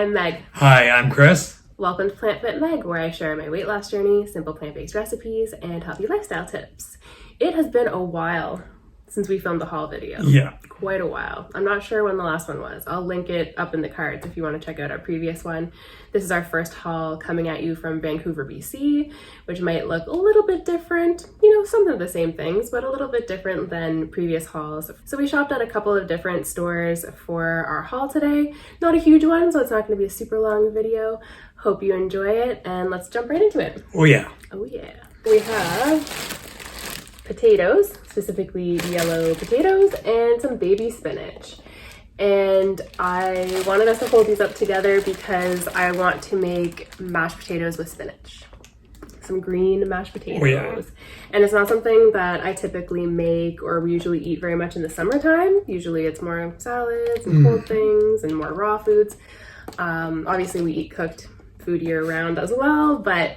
I'm Meg. Hi, I'm Chris. Welcome to plantfitmeg, where I share my weight loss journey, simple plant-based recipes, and healthy lifestyle tips. It has been a while since we filmed the haul video. Yeah. Quite a while. I'm not sure when the last one was. I'll link it up in the cards if you want to check out our previous one. This is our first haul coming at you from Vancouver, BC, which might look a little bit different. You know, some of the same things, but a little bit different than previous hauls. So we shopped at a couple of different stores for our haul today. Not a huge one, so it's not going to be a super long video. Hope you enjoy it, and let's jump right into it. Oh yeah. Oh yeah. We have potatoes, specifically yellow potatoes, and some baby spinach. And I wanted us to hold these up together because I want to make mashed potatoes with spinach. Some green mashed potatoes. Oh, yeah. And it's not something that I typically make or we usually eat very much in the summertime. Usually it's more salads and cold things and more raw foods. Obviously we eat cooked food year round as well, but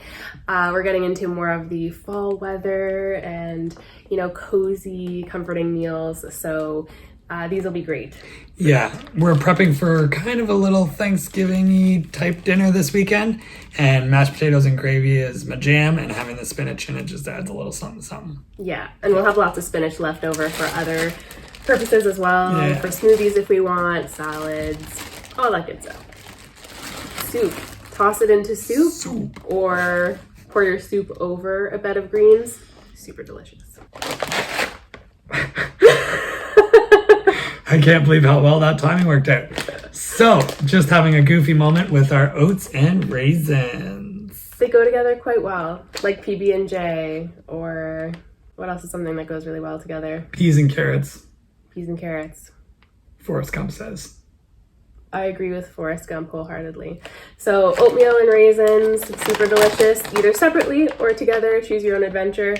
we're getting into more of the fall weather and, you know, cozy, comforting meals. So these will be great. Yeah, we're prepping for kind of a little Thanksgiving-y type dinner this weekend, and mashed potatoes and gravy is my jam, and having the spinach in it just adds a little something. Yeah, and we'll have lots of spinach left over for other purposes as well, Yeah. for smoothies if we want, salads, all that good stuff. Soup. Toss it into soup. Or pour your soup over a bed of greens. Super delicious. I can't believe how well that timing worked out. So, just having a goofy moment with our oats and raisins. They go together quite well, like PB&J, or what else is something that goes really well together? Peas and carrots, Peas and carrots. Forrest Gump says. I agree with Forrest Gump wholeheartedly. So oatmeal and raisins, super delicious, either separately or together, choose your own adventure.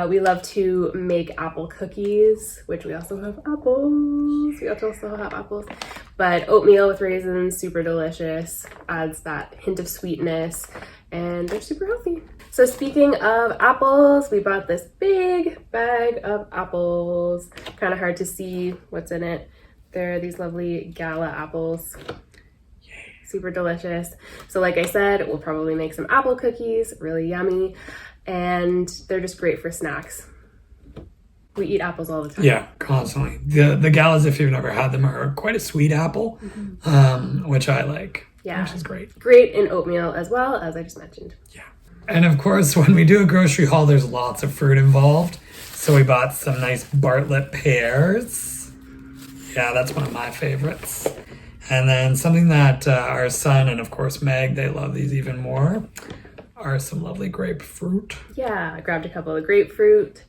We love to make apple cookies, which we also have apples. We also have apples. But oatmeal with raisins, super delicious, adds that hint of sweetness, and they're super healthy. So speaking of apples, we bought this big bag of apples. Kind of hard to see what's in it. They're these lovely Gala apples. Super delicious. So like I said, we'll probably make some apple cookies, really yummy. And they're just great for snacks. We eat apples all the time. Yeah, constantly. The Galas, if you've never had them, are quite a sweet apple, which I like, which is great. Great in oatmeal as well, as I just mentioned. Yeah. And of course, when we do a grocery haul, there's lots of fruit involved. So we bought some nice Bartlett Pears. Yeah, that's one of my favorites. And then something that our son and, of course, Meg, they love these even more, are some lovely grapefruit. Yeah, I grabbed a couple of grapefruit.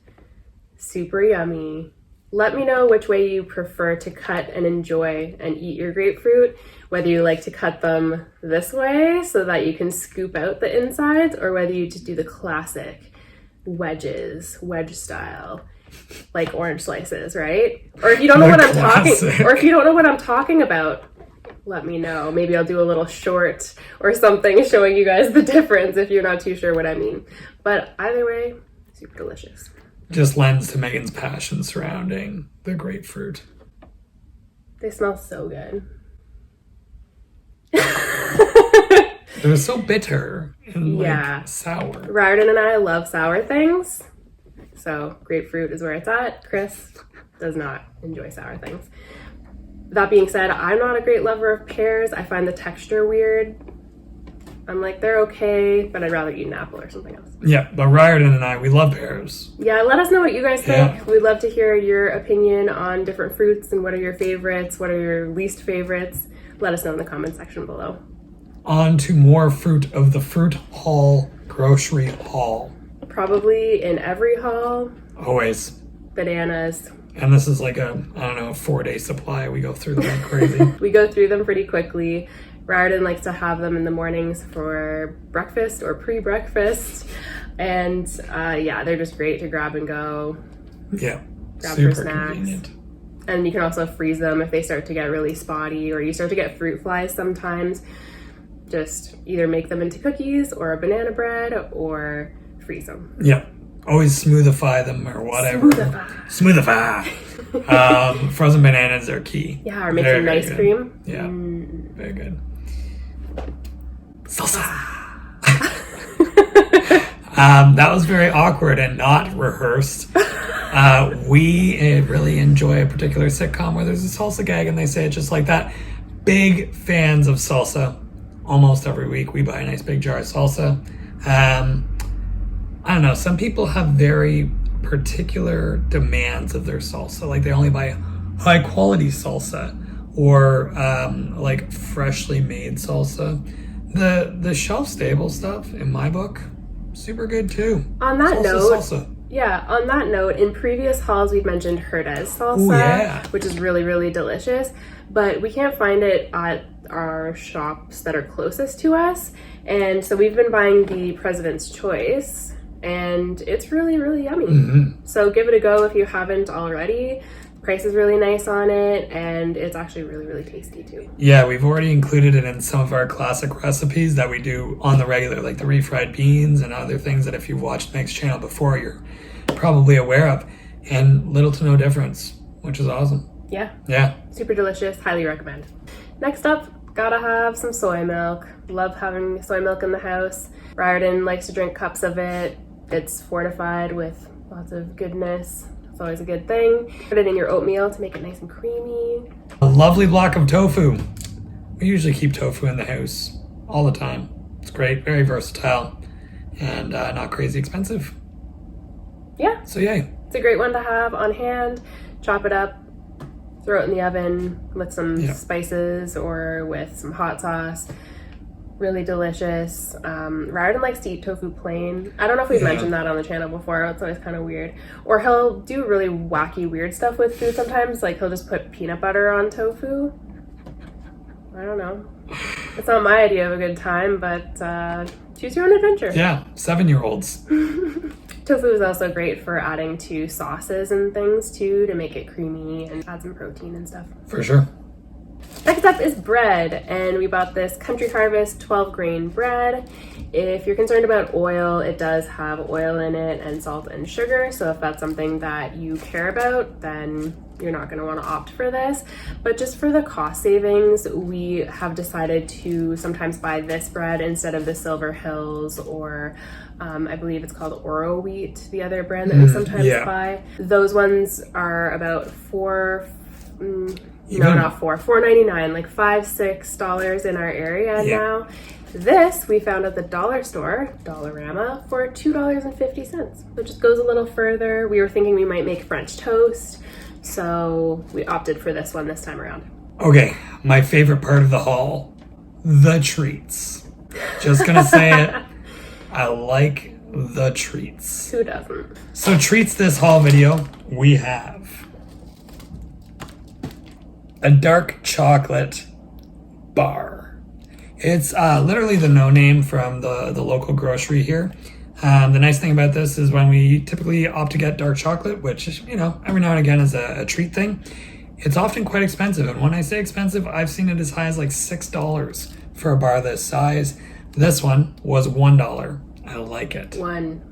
Super yummy. Let me know which way you prefer to cut and enjoy and eat your grapefruit, whether you like to cut them this way so that you can scoop out the insides, or whether you just do the classic wedge style, like orange slices, right? Or if you don't know what I'm talking about, let me know. Maybe I'll do a little short or something showing you guys the difference if you're not too sure what I mean. But either way, super delicious. Just lends to Megan's passion surrounding the grapefruit. They smell so good. They're so bitter and sour. Riordan and I love sour things. So grapefruit is where it's at. Chris does not enjoy sour things. That being said, I'm not a great lover of pears. I find the texture weird. I'm like, they're okay, but I'd rather eat an apple or something else. Yeah, but Riordan and I, we love pears. Yeah, let us know what you guys think. Yeah. We'd love to hear your opinion on different fruits and what are your favorites, what are your least favorites. Let us know in the comment section below. On to more fruit of the fruit haul, grocery haul. Probably in every haul. Always. Bananas. And this is like a 4-day supply. We go through them like crazy. We go through them pretty quickly. Riordan likes to have them in the mornings for breakfast or pre-breakfast. And they're just great to grab and go. Yeah, grab super for snacks. convenient. And you can also freeze them if they start to get really spotty, or you start to get fruit flies sometimes. Just either make them into cookies or a banana bread or freeze them. Yeah. Always smoothify them or whatever. Smoothify. Frozen bananas are key. Yeah, or make some ice cream. Yeah, very good. Salsa. That was very awkward and not rehearsed. We really enjoy a particular sitcom where there's a salsa gag and they say it just like that. Big fans of salsa. Almost every week we buy a nice big jar of salsa. I don't know, some people have very particular demands of their salsa. Like they only buy high quality salsa or like freshly made salsa. The shelf stable stuff in my book, super good too. On that note, salsa. Yeah, on that note, in previous hauls we've mentioned Herdez salsa, which is really, really delicious, but we can't find it at our shops that are closest to us. And so we've been buying the President's Choice, and it's really, really yummy. Mm-hmm. So give it a go if you haven't already. The price is really nice on it, and it's actually really, really tasty too. Yeah, we've already included it in some of our classic recipes that we do on the regular, like the refried beans and other things that if you've watched Meg's channel before, you're probably aware of, and little to no difference, which is awesome. Yeah, super delicious. Highly recommend. Next up, gotta have some soy milk. Love having soy milk in the house. Riordan likes to drink cups of it. It's fortified with lots of goodness. It's always a good thing. Put it in your oatmeal to make it nice and creamy. A lovely block of tofu. We usually keep tofu in the house all the time. It's great, very versatile, and not crazy expensive. Yeah. So yay. It's a great one to have on hand. Chop it up, throw it in the oven with some spices or with some hot sauce. Really delicious. Riordan likes to eat tofu plain. I don't know if we've mentioned that on the channel before. It's always kind of weird. Or he'll do really wacky, weird stuff with food sometimes. Like he'll just put peanut butter on tofu. I don't know. It's not my idea of a good time, but choose your own adventure. Yeah, 7-year-olds. Tofu is also great for adding to sauces and things too, to make it creamy and add some protein and stuff. For sure. Next up is bread, and we bought this Country Harvest 12 grain bread. If you're concerned about oil, it does have oil in it and salt and sugar, so if that's something that you care about, then you're not going to want to opt for this. But just for the cost savings, we have decided to sometimes buy this bread instead of the Silver Hills or I believe it's called Oro Wheat, the other brand that we sometimes buy. Those ones are about $4.99, like $5-6 in our area now. This we found at the dollar store, Dollarama, for $2.50. So it just goes a little further. We were thinking we might make French toast, so we opted for this one this time around. Okay, my favorite part of the haul, the treats. Just gonna say it. I like the treats. Who doesn't? So treats this haul video, we have a dark chocolate bar. It's literally the no name from the local grocery here. The nice thing about this is when we typically opt to get dark chocolate, which, you know, every now and again is a treat thing, it's often quite expensive. And when I say expensive, I've seen it as high as like $6 for a bar this size. This one was $1. I like it. One.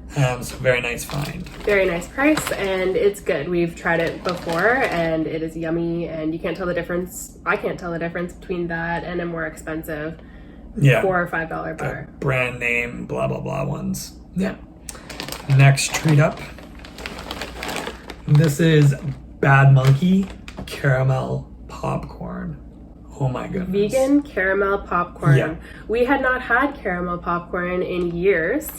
So very nice find. Very nice price, and it's good. We've tried it before, and it is yummy, and you can't tell the difference. I can't tell the difference between that and a more expensive $4 or $5 bar. Brand name, blah, blah, blah ones. Yeah. Next treat up. This is Bad Monkey Caramel Popcorn. Oh my goodness. Vegan caramel popcorn. We had not had caramel popcorn in years,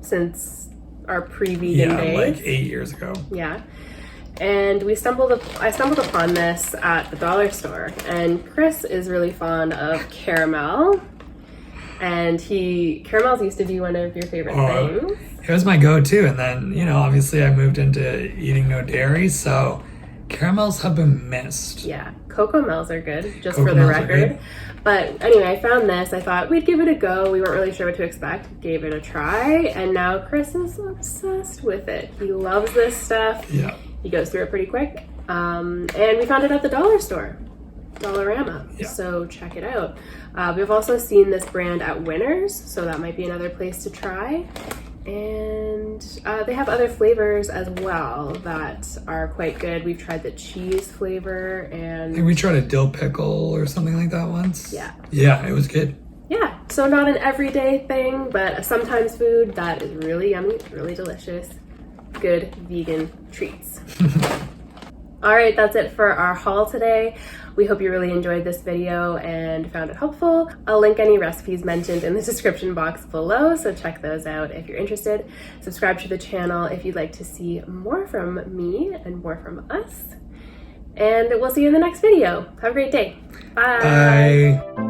since our pre-vegan days. Like 8 years ago. Yeah. And I stumbled upon this at the dollar store, and Chris is really fond of caramel, and caramels used to be one of your favorite things. It was my go-to, and then, you know, obviously I moved into eating no dairy, so caramels have been missed. Yeah, cocoa mel's are good, just for the record. But anyway, I found this. I thought we'd give it a go. We weren't really sure what to expect. Gave it a try, and now Chris is obsessed with it. He loves this stuff. Yeah. He goes through it pretty quick. And we found it at the dollar store, Dollarama. Yeah. So check it out. We've also seen this brand at Winners, so that might be another place to try. And they have other flavors as well that are quite good. We've tried the cheese flavor, and I think we tried a dill pickle or something like that once. Yeah. Yeah, it was good. Yeah, so not an everyday thing, but a sometimes food that is really yummy, really delicious, good vegan treats. All right, that's it for our haul today. We hope you really enjoyed this video and found it helpful. I'll link any recipes mentioned in the description box below, so check those out if you're interested. Subscribe to the channel if you'd like to see more from me and more from us. And we'll see you in the next video. Have a great day. Bye. Bye.